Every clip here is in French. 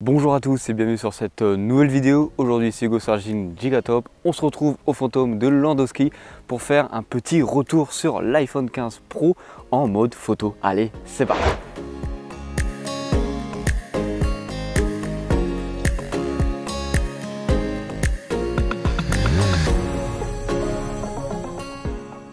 Bonjour à tous et bienvenue sur cette nouvelle vidéo. Aujourd'hui c'est Hugo Sargine Gigatop. On se retrouve au Fantôme de Landowski pour faire un petit retour sur l'iPhone 15 Pro en mode photo. Allez, c'est parti!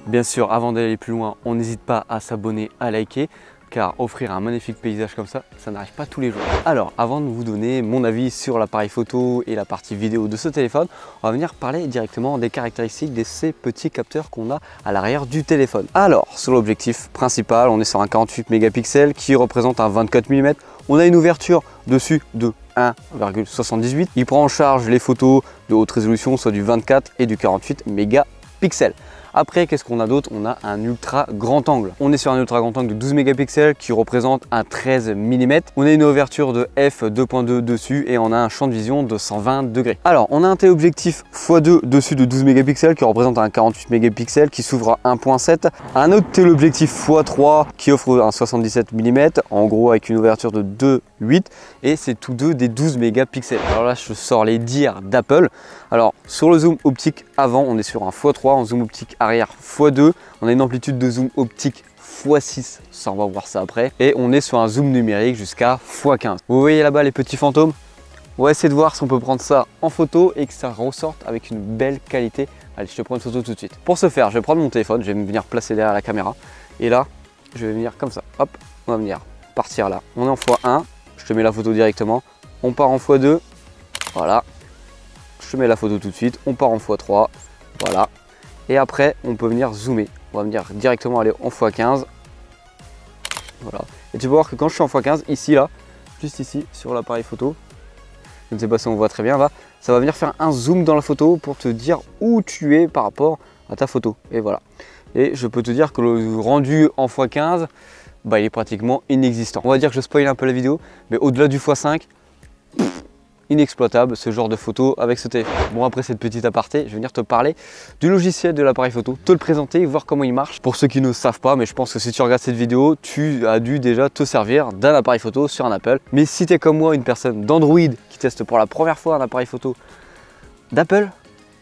Bien sûr, avant d'aller plus loin, on n'hésite pas à s'abonner, à liker, car offrir un magnifique paysage comme ça n'arrive pas tous les jours. Alors, avant de vous donner mon avis sur l'appareil photo et la partie vidéo de ce téléphone, on va venir parler directement des caractéristiques de ces petits capteurs qu'on a à l'arrière du téléphone. Alors, sur l'objectif principal, on est sur un 48 mégapixels qui représente un 24 mm. On a une ouverture dessus de 1,78. Il prend en charge les photos de haute résolution, soit du 24 et du 48 mégapixels. Après, qu'est-ce qu'on a d'autre? On a un ultra grand angle. On est sur un ultra grand angle de 12 mégapixels qui représente un 13 mm. On a une ouverture de f2.2 dessus et on a un champ de vision de 120 degrés. Alors, on a un téléobjectif x2 dessus de 12 mégapixels qui représente un 48 mégapixels qui s'ouvre à 1.7. Un autre téléobjectif x3 qui offre un 77 mm, en gros avec une ouverture de 2.8 et c'est tous deux des 12 mégapixels. Alors là, je sors les dires d'Apple. Alors, sur le zoom optique avant, on est sur un x3, en zoom optique arrière x2, on a une amplitude de zoom optique x6, ça on va voir ça après, et on est sur un zoom numérique jusqu'à x15. Vous voyez là-bas les petits fantômes? On va essayer de voir si on peut prendre ça en photo et que ça ressorte avec une belle qualité. Allez, je te prends une photo tout de suite. Pour ce faire, je vais prendre mon téléphone, je vais venir placer derrière la caméra, et là, je vais venir comme ça, hop, on va venir partir là. On est en x1, je te mets la photo directement, on part en x2, voilà. Je te mets la photo tout de suite, on part en x3, voilà. Et après, on peut venir zoomer. On va venir directement aller en x15. Voilà. Et tu peux voir que quand je suis en x15, ici, là, juste ici, sur l'appareil photo, je ne sais pas si on voit très bien là, ça va venir faire un zoom dans la photo pour te dire où tu es par rapport à ta photo. Et voilà. Et je peux te dire que le rendu en x15, bah, il est pratiquement inexistant. On va dire que je spoil un peu la vidéo, mais au-delà du x5, inexploitable ce genre de photo avec ce téléphone. Bon, après cette petite aparté, je vais venir te parler du logiciel de l'appareil photo, te le présenter, voir comment il marche. Pour ceux qui ne savent pas, mais je pense que si tu regardes cette vidéo, tu as dû déjà te servir d'un appareil photo sur un Apple. Mais si tu es comme moi, une personne d'Android qui teste pour la première fois un appareil photo d'Apple,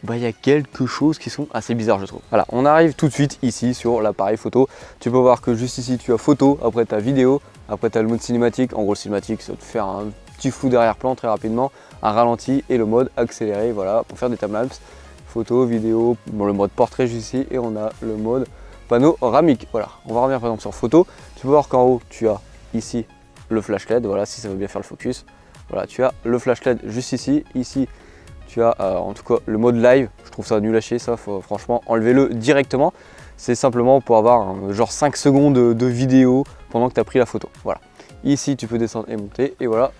bah, il y a quelque chose qui sont assez bizarres, je trouve. Voilà, on arrive tout de suite ici sur l'appareil photo. Tu peux voir que juste ici, tu as photo, après tu as vidéo, après tu as le mode cinématique. En gros, le cinématique, ça va te faire un petit flou d'arrière-plan très rapidement, un ralenti et le mode accéléré, voilà, pour faire des timelapses, photo, vidéo, bon, le mode portrait juste ici et on a le mode panoramique. Voilà, on va revenir par exemple sur photo. Tu peux voir qu'en haut, tu as ici le flash LED, voilà, si ça veut bien faire le focus. Voilà, tu as le flash LED juste ici. Ici, tu as en tout cas le mode live. Je trouve ça nul à chier, ça, faut franchement enlever-le directement. C'est simplement pour avoir genre 5 secondes de vidéo pendant que tu as pris la photo. Voilà. Ici, tu peux descendre et monter et voilà.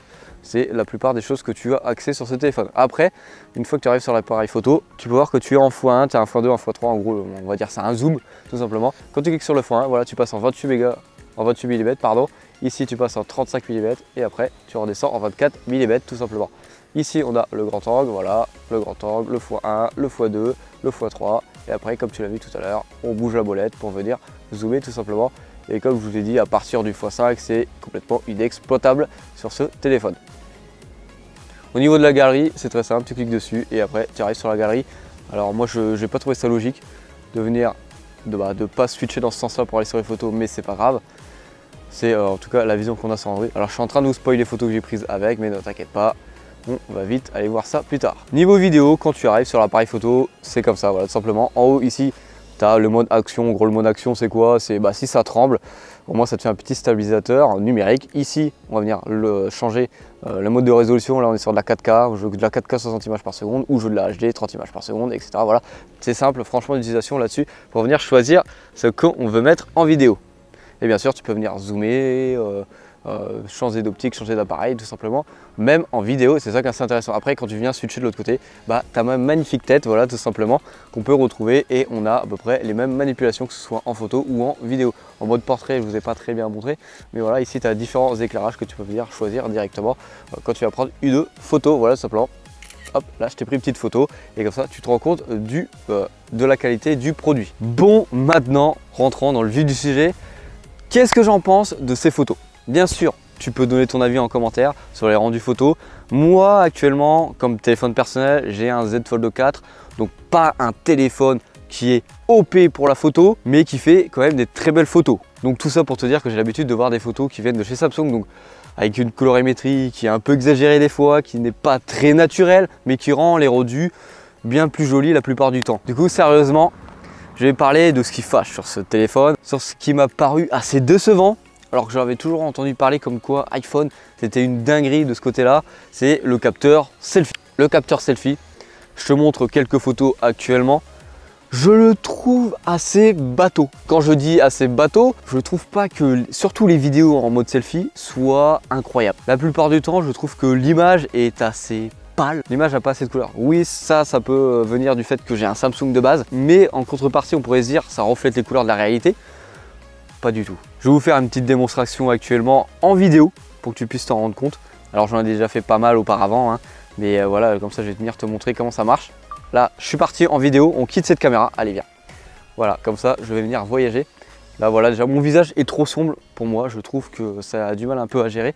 C'est la plupart des choses que tu as accès sur ce téléphone. Après, une fois que tu arrives sur l'appareil photo, tu peux voir que tu es en x1, tu as un x2, un x3, en gros, on va dire c'est un zoom, tout simplement. Quand tu cliques sur le x1, voilà, tu passes en 28 mm, pardon. Ici, tu passes en 35 mm et après, tu redescends en 24 mm, tout simplement. Ici, on a le grand angle, voilà, le grand angle, le x1, le x2, le x3. Et après, comme tu l'as vu tout à l'heure, on bouge la molette pour venir zoomer, tout simplement. Et comme je vous ai dit, à partir du x5, c'est complètement inexploitable sur ce téléphone. Au niveau de la galerie, c'est très simple, tu cliques dessus et après tu arrives sur la galerie. Alors moi je n'ai pas trouvé ça logique de venir, de pas switcher dans ce sens-là pour aller sur les photos, mais c'est pas grave. C'est en tout cas la vision qu'on a sur Android. Alors je suis en train de vous spoiler les photos que j'ai prises avec, mais ne t'inquiète pas, on va vite aller voir ça plus tard. Niveau vidéo, quand tu arrives sur l'appareil photo, c'est comme ça, voilà, tout simplement. En haut ici, tu as le mode action. En gros, le mode action, c'est quoi? C'est si ça tremble, au moins ça te fait un petit stabilisateur numérique. Ici, on va venir changer le mode de résolution. Là, on est sur de la 4K, je veux de la 4K 60 images par seconde ou je veux de la HD 30 images par seconde, etc. Voilà, c'est simple, franchement, l'utilisation là-dessus pour venir choisir ce qu'on veut mettre en vidéo. Et bien sûr, tu peux venir zoomer, changer d'optique, changer d'appareil, tout simplement, même en vidéo. C'est ça qui est assez intéressant. Après, quand tu viens switcher de l'autre côté, tu as ma magnifique tête, voilà, tout simplement, qu'on peut retrouver et on a à peu près les mêmes manipulations que ce soit en photo ou en vidéo. En mode portrait, je vous ai pas très bien montré, mais voilà, ici tu as différents éclairages que tu peux venir choisir directement quand tu vas prendre une photo, voilà, tout simplement. Hop, là je t'ai pris une petite photo et comme ça tu te rends compte de la qualité du produit. Bon, maintenant rentrons dans le vif du sujet. Qu'est-ce que j'en pense de ces photos? Bien sûr, tu peux donner ton avis en commentaire sur les rendus photos. Moi actuellement, comme téléphone personnel, j'ai un Z Fold 4, donc pas un téléphone qui est OP pour la photo, mais qui fait quand même des très belles photos. Donc tout ça pour te dire que j'ai l'habitude de voir des photos qui viennent de chez Samsung, donc avec une colorimétrie qui est un peu exagérée des fois, qui n'est pas très naturelle, mais qui rend les rendus bien plus jolis la plupart du temps. Du coup, sérieusement, je vais parler de ce qui fâche sur ce téléphone, sur ce qui m'a paru assez décevant, alors que j'avais toujours entendu parler comme quoi iPhone, c'était une dinguerie de ce côté-là, c'est le capteur selfie. Le capteur selfie, je te montre quelques photos actuellement. Je le trouve assez bateau. Quand je dis assez bateau, je trouve pas que, surtout les vidéos en mode selfie, soient incroyables. La plupart du temps, je trouve que l'image est assez pâle. L'image n'a pas assez de couleur. Oui, ça peut venir du fait que j'ai un Samsung de base, mais en contrepartie, on pourrait se dire ça reflète les couleurs de la réalité. Pas du tout. Je vais vous faire une petite démonstration actuellement en vidéo pour que tu puisses t'en rendre compte. Alors j'en ai déjà fait pas mal auparavant, hein, mais voilà, comme ça je vais venir te montrer comment ça marche. Là, je suis parti en vidéo, on quitte cette caméra, allez viens. Voilà, comme ça, je vais venir voyager. Là, voilà, déjà, mon visage est trop sombre pour moi, je trouve que ça a du mal un peu à gérer.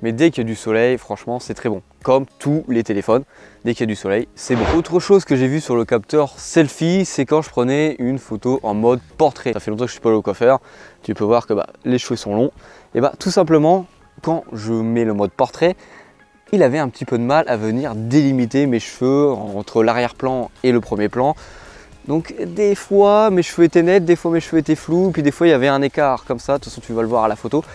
Mais dès qu'il y a du soleil, franchement, c'est très bon. Comme tous les téléphones, dès qu'il y a du soleil, c'est bon. Autre chose que j'ai vu sur le capteur selfie, c'est quand je prenais une photo en mode portrait. Ça fait longtemps que je suis pas allé au coiffeur, tu peux voir que les cheveux sont longs. Et tout simplement, quand je mets le mode portrait, il avait un petit peu de mal à venir délimiter mes cheveux entre l'arrière-plan et le premier plan. Donc des fois mes cheveux étaient nets, des fois mes cheveux étaient flous, puis des fois il y avait un écart comme ça, de toute façon tu vas le voir à la photo,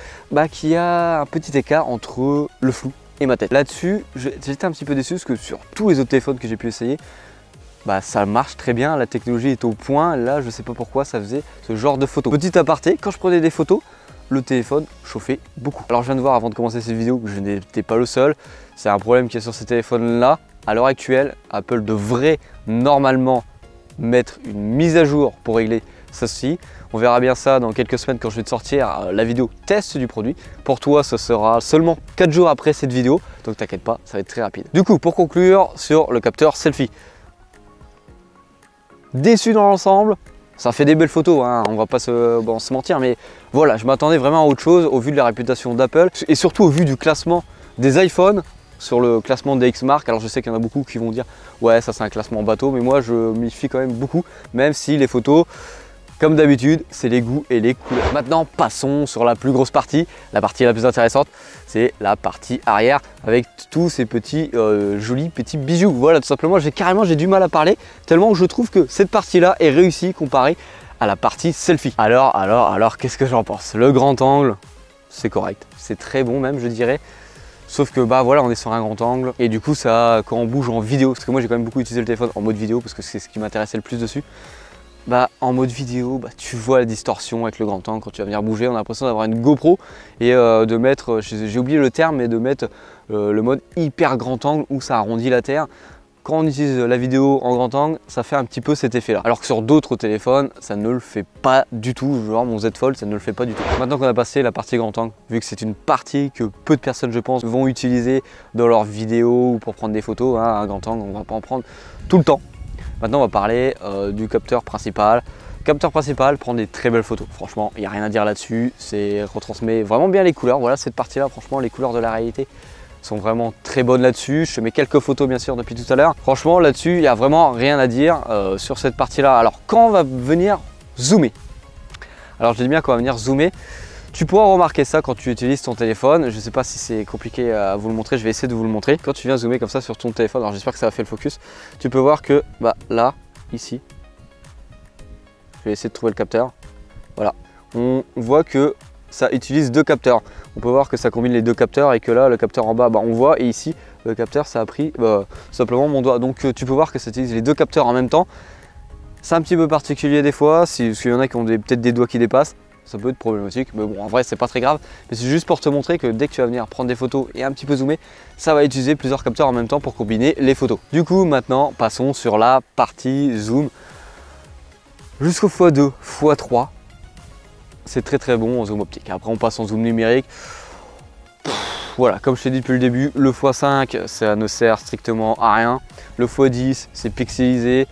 qu'il y a un petit écart entre le flou et ma tête. Là-dessus, j'étais un petit peu déçu parce que sur tous les autres téléphones que j'ai pu essayer, ça marche très bien, la technologie est au point. Là je sais pas pourquoi ça faisait ce genre de photos. Petit aparté, quand je prenais des photos, le téléphone chauffait beaucoup. Alors je viens de voir avant de commencer cette vidéo que je n'étais pas le seul. C'est un problème qui est sur ces téléphones là. À l'heure actuelle, Apple devrait normalement mettre une mise à jour pour régler ceci. On verra bien ça dans quelques semaines quand je vais te sortir la vidéo test du produit. Pour toi, ce sera seulement 4 jours après cette vidéo, donc t'inquiète pas, ça va être très rapide. Du coup, pour conclure sur le capteur selfie, déçu dans l'ensemble. Ça fait des belles photos, hein, on va pas se mentir, mais voilà, je m'attendais vraiment à autre chose au vu de la réputation d'Apple et surtout au vu du classement des iPhones sur le classement des X-Mark. Alors je sais qu'il y en a beaucoup qui vont dire ouais, ça c'est un classement bateau, mais moi je m'y fie quand même beaucoup, même si les photos, comme d'habitude, c'est les goûts et les couleurs. Maintenant, passons sur la plus grosse partie, la partie la plus intéressante, c'est la partie arrière avec tous ces petits jolis petits bijoux. Voilà, tout simplement, j'ai du mal à parler tellement je trouve que cette partie-là est réussie comparée à la partie selfie. Alors, qu'est-ce que j'en pense? Le grand angle, c'est correct, c'est très bon même, je dirais. Sauf que voilà, on est sur un grand angle et du coup ça, quand on bouge en vidéo, parce que moi j'ai quand même beaucoup utilisé le téléphone en mode vidéo parce que c'est ce qui m'intéressait le plus dessus. En mode vidéo, tu vois la distorsion avec le grand angle. Quand tu vas venir bouger, on a l'impression d'avoir une GoPro et de mettre, j'ai oublié le terme, mais de mettre le mode hyper grand angle où ça arrondit la terre. Quand on utilise la vidéo en grand angle, ça fait un petit peu cet effet là. Alors que sur d'autres téléphones, ça ne le fait pas du tout. Genre mon Z Fold, ça ne le fait pas du tout. Maintenant qu'on a passé la partie grand angle, vu que c'est une partie que peu de personnes, je pense, vont utiliser dans leurs vidéos ou pour prendre des photos, hein, un grand angle, on va pas en prendre tout le temps. Maintenant, on va parler du capteur principal. Le capteur principal prend des très belles photos. Franchement, il n'y a rien à dire là-dessus. C'est retransmet vraiment bien les couleurs. Voilà, cette partie-là, franchement, les couleurs de la réalité sont vraiment très bonnes là-dessus. Je te mets quelques photos, bien sûr, depuis tout à l'heure. Franchement, là-dessus, il n'y a vraiment rien à dire sur cette partie-là. Alors, quand on va venir zoomer, alors je dis bien qu'on va venir zoomer, tu pourras remarquer ça quand tu utilises ton téléphone. Je ne sais pas si c'est compliqué à vous le montrer, je vais essayer de vous le montrer. Quand tu viens zoomer comme ça sur ton téléphone, alors j'espère que ça va faire le focus, tu peux voir que là, ici, je vais essayer de trouver le capteur. Voilà, on voit que ça utilise deux capteurs. On peut voir que ça combine les deux capteurs et que là, le capteur en bas, on voit. Et ici, le capteur, ça a pris simplement mon doigt. Donc tu peux voir que ça utilise les deux capteurs en même temps. C'est un petit peu particulier des fois, parce qu'il y en a qui ont peut-être des doigts qui dépassent. Ça peut être problématique, mais bon, en vrai, c'est pas très grave. Mais c'est juste pour te montrer que dès que tu vas venir prendre des photos et un petit peu zoomer, ça va utiliser plusieurs capteurs en même temps pour combiner les photos. Du coup, maintenant, passons sur la partie zoom jusqu'au x2, x3. C'est très très bon en zoom optique. Après, on passe en zoom numérique. Voilà, comme je t'ai dit depuis le début, le x5, ça ne sert strictement à rien. Le x10, c'est pixelisé.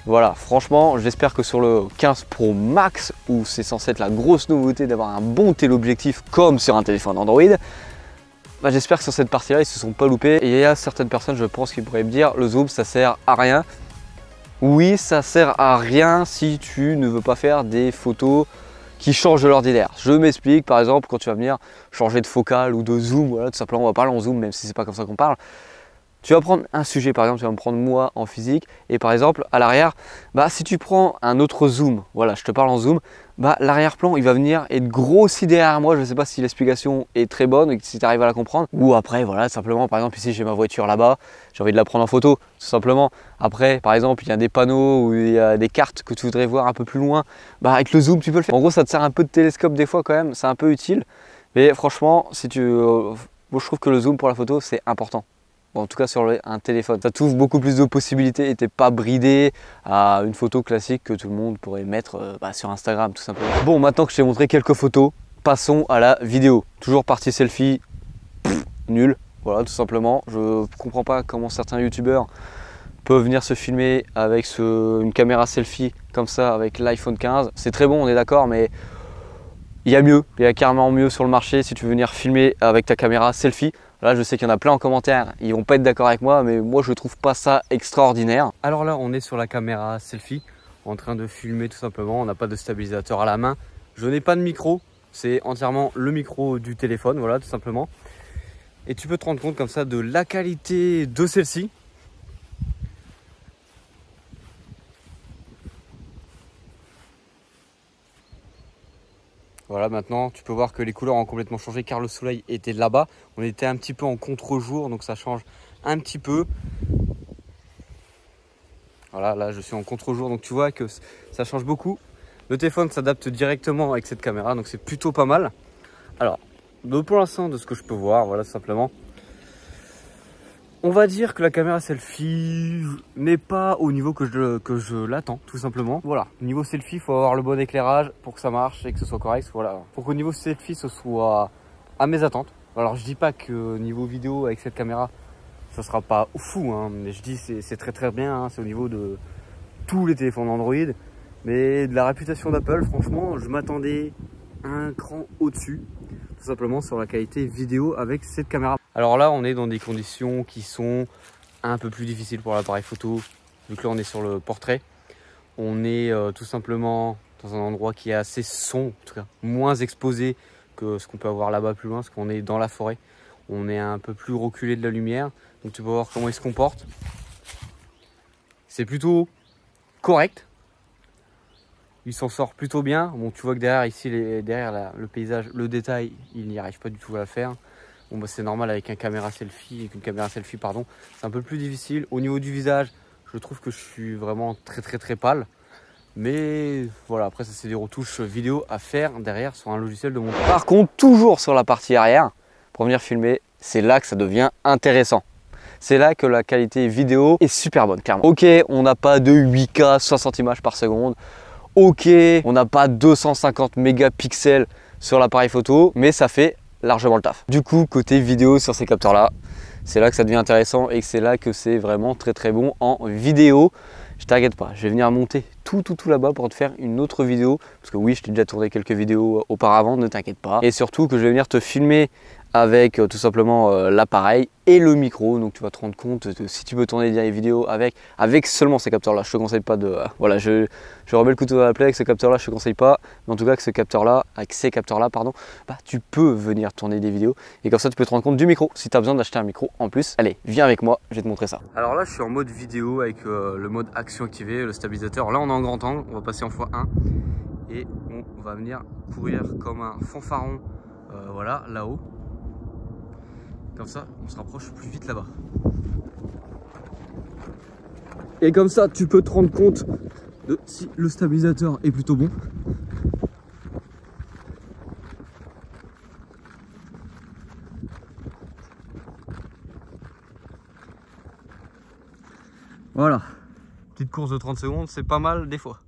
Voilà, franchement, j'espère que sur le 15 Pro Max, où c'est censé être la grosse nouveauté d'avoir un bon téléobjectif comme sur un téléphone Android, bah, j'espère que sur cette partie-là, ils se sont pas loupés. Et il y a certaines personnes, je pense, qui pourraient me dire, le zoom, ça sert à rien. Oui, ça sert à rien si tu ne veux pas faire des photos qui changent de l'ordinaire. Je m'explique, par exemple, quand tu vas venir changer de focale ou de zoom, voilà, tout simplement, on va parler en zoom, même si c'est pas comme ça qu'on parle. Tu vas prendre un sujet, par exemple, tu vas me prendre moi en physique, et par exemple, à l'arrière, bah, si tu prends un autre zoom, voilà, je te parle en zoom, bah, l'arrière-plan, il va venir être grossi derrière moi. Je ne sais pas si l'explication est très bonne et si tu arrives à la comprendre. Ou après, voilà, simplement, par exemple, ici, j'ai ma voiture là-bas, j'ai envie de la prendre en photo, tout simplement. Après, par exemple, il y a des panneaux ou il y a des cartes que tu voudrais voir un peu plus loin, bah, avec le zoom, tu peux le faire. En gros, ça te sert un peu de télescope des fois quand même, c'est un peu utile. Mais franchement, si tu, moi, je trouve que le zoom pour la photo, c'est important. En tout cas sur un téléphone. Ça t'ouvre beaucoup plus de possibilités et t'es pas bridé à une photo classique que tout le monde pourrait mettre sur Instagram tout simplement. Bon, maintenant que je t'ai montré quelques photos, passons à la vidéo. Toujours partie selfie, nul. Voilà, tout simplement. Je comprends pas comment certains youtubeurs peuvent venir se filmer avec une caméra selfie comme ça avec l'iPhone 15. C'est très bon, on est d'accord, mais il y a mieux. Il y a carrément mieux sur le marché si tu veux venir filmer avec ta caméra selfie. Là, je sais qu'il y en a plein en commentaire, ils vont pas être d'accord avec moi, mais moi je trouve pas ça extraordinaire. Alors là, on est sur la caméra selfie, en train de filmer tout simplement. On n'a pas de stabilisateur à la main. Je n'ai pas de micro, c'est entièrement le micro du téléphone, voilà, tout simplement. Et tu peux te rendre compte comme ça de la qualité de celle-ci. Voilà, maintenant tu peux voir que les couleurs ont complètement changé car le soleil était là-bas. On était un petit peu en contre-jour, donc ça change un petit peu. Voilà, là je suis en contre-jour, donc tu vois que ça change beaucoup. Le téléphone s'adapte directement avec cette caméra, donc c'est plutôt pas mal. Alors, pour l'instant, de ce que je peux voir, voilà, tout simplement. On va dire que la caméra selfie n'est pas au niveau que je l'attends, tout simplement. Voilà, niveau selfie, il faut avoir le bon éclairage pour que ça marche et que ce soit correct. Voilà, pour qu'au niveau selfie, ce soit à mes attentes. Alors, je dis pas que niveau vidéo avec cette caméra, ça sera pas fou, hein, mais je dis c'est très très bien. Hein, c'est au niveau de tous les téléphones Android, mais de la réputation d'Apple, franchement, je m'attendais un cran au-dessus, tout simplement sur la qualité vidéo avec cette caméra. Alors là, on est dans des conditions qui sont un peu plus difficiles pour l'appareil photo, vu que là on est sur le portrait. On est tout simplement dans un endroit qui est assez sombre, en tout cas moins exposé que ce qu'on peut avoir là-bas plus loin, parce qu'on est dans la forêt. On est un peu plus reculé de la lumière, donc tu peux voir comment il se comporte. C'est plutôt correct. Il s'en sort plutôt bien. Bon, tu vois que derrière, ici, derrière le paysage, le détail, il n'y arrive pas du tout à le faire. Bon, bah, c'est normal avec une caméra selfie, pardon. C'est un peu plus difficile. Au niveau du visage, je trouve que je suis vraiment très pâle. Mais voilà, après, ça c'est des retouches vidéo à faire derrière sur un logiciel de montage. Par contre, toujours sur la partie arrière, pour venir filmer, c'est là que ça devient intéressant. C'est là que la qualité vidéo est super bonne, clairement. Ok, on n'a pas de 8K 60 images par seconde. Ok, on n'a pas 250 mégapixels sur l'appareil photo, mais ça fait largement le taf. Du coup, côté vidéo sur ces capteurs-là, c'est là que ça devient intéressant et que c'est là que c'est vraiment très bon en vidéo. Je t'inquiète pas, je vais venir monter tout là-bas pour te faire une autre vidéo. Parce que oui, je t'ai déjà tourné quelques vidéos auparavant, ne t'inquiète pas. Et surtout que je vais venir te filmer avec tout simplement l'appareil et le micro. Donc tu vas te rendre compte de si tu peux tourner des vidéos avec seulement ces capteurs là. Je te conseille pas de... voilà, je remets le couteau dans la plaie avec ce capteur là, je te conseille pas. Mais en tout cas avec ces capteurs là, pardon, bah, tu peux venir tourner des vidéos. Et comme ça tu peux te rendre compte du micro si tu as besoin d'acheter un micro en plus. Allez, viens avec moi, je vais te montrer ça. Alors là je suis en mode vidéo avec le mode action activé, le stabilisateur. Là on est en grand angle, on va passer en x1. Et on va venir courir comme un fanfaron, voilà, là-haut. Comme ça, on se rapproche plus vite là-bas. Et comme ça, tu peux te rendre compte de si le stabilisateur est plutôt bon. Voilà. Petite course de 30 secondes, c'est pas mal des fois.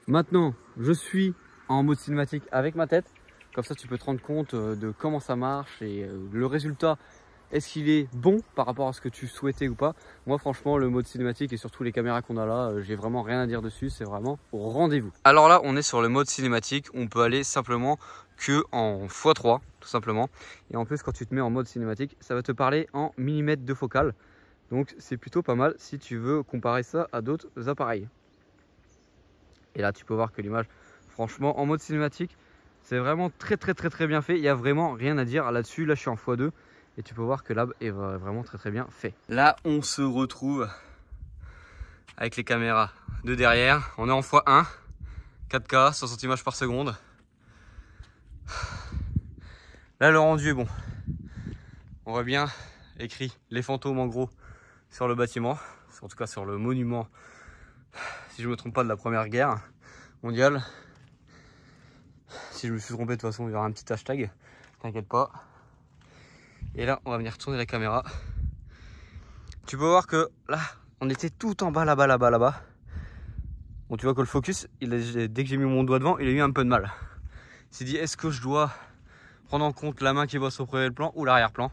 Maintenant, je suis en mode cinématique avec ma tête. Comme ça, tu peux te rendre compte de comment ça marche et le résultat est-ce qu'il est bon par rapport à ce que tu souhaitais ou pas? Moi franchement le mode cinématique et surtout les caméras qu'on a là, j'ai vraiment rien à dire dessus, c'est vraiment au rendez-vous. Alors là on est sur le mode cinématique, on peut aller simplement que en x3 tout simplement. Et en plus quand tu te mets en mode cinématique, ça va te parler en millimètres de focale. Donc c'est plutôt pas mal si tu veux comparer ça à d'autres appareils. Et là tu peux voir que l'image, franchement en mode cinématique, c'est vraiment très bien fait. Il n'y a vraiment rien à dire là-dessus. Là je suis en x2 et tu peux voir que l'ab est vraiment très bien fait. Là on se retrouve avec les caméras de derrière. On est en x1, 4K, 60 images par seconde. Là le rendu est bon. On voit bien écrit les fantômes en gros sur le bâtiment, en tout cas sur le monument, si je me trompe pas, de la Première Guerre mondiale. Si je me suis trompé, de toute façon il y aura un petit hashtag, t'inquiète pas. Et là on va venir tourner la caméra. Tu peux voir que là on était tout en bas, là-bas. Bon, tu vois que le focus, dès que j'ai mis mon doigt devant, il a eu un peu de mal. Il s'est dit, est-ce que je dois prendre en compte la main qui va sur le premier plan ou l'arrière-plan?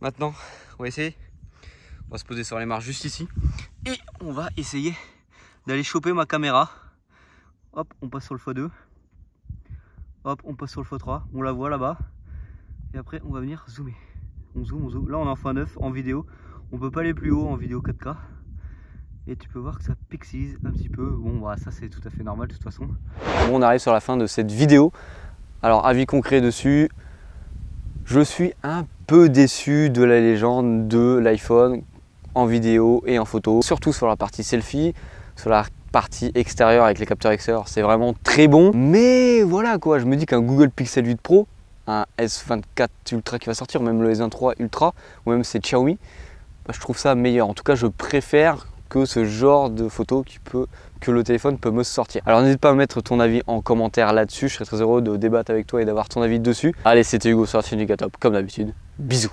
Maintenant on va essayer. On va se poser sur les marches juste ici et on va essayer d'aller choper ma caméra. Hop, on passe sur le x2. Hop, on passe sur le x3. On la voit là-bas. Et après, on va venir zoomer. On zoome. Là, on est en x9 en vidéo. On peut pas aller plus haut en vidéo 4K. Et tu peux voir que ça pixelise un petit peu. Bon, bah, ça, c'est tout à fait normal de toute façon. Bon, on arrive sur la fin de cette vidéo. Alors, avis concret dessus. Je suis un peu déçu de la légende de l'iPhone en vidéo et en photo, surtout sur la partie selfie, sur la partie extérieure avec les capteurs extérieurs, c'est vraiment très bon. Mais voilà quoi, je me dis qu'un Google Pixel 8 Pro, un S24 Ultra qui va sortir, même le S23 Ultra, ou même c'est Xiaomi, bah, je trouve ça meilleur. En tout cas, je préfère que ce genre de photo que le téléphone peut me sortir. Alors n'hésite pas à mettre ton avis en commentaire là-dessus, je serais très heureux de débattre avec toi et d'avoir ton avis dessus. Allez, c'était Hugo sur la chaîne du Gatop, comme d'habitude, bisous.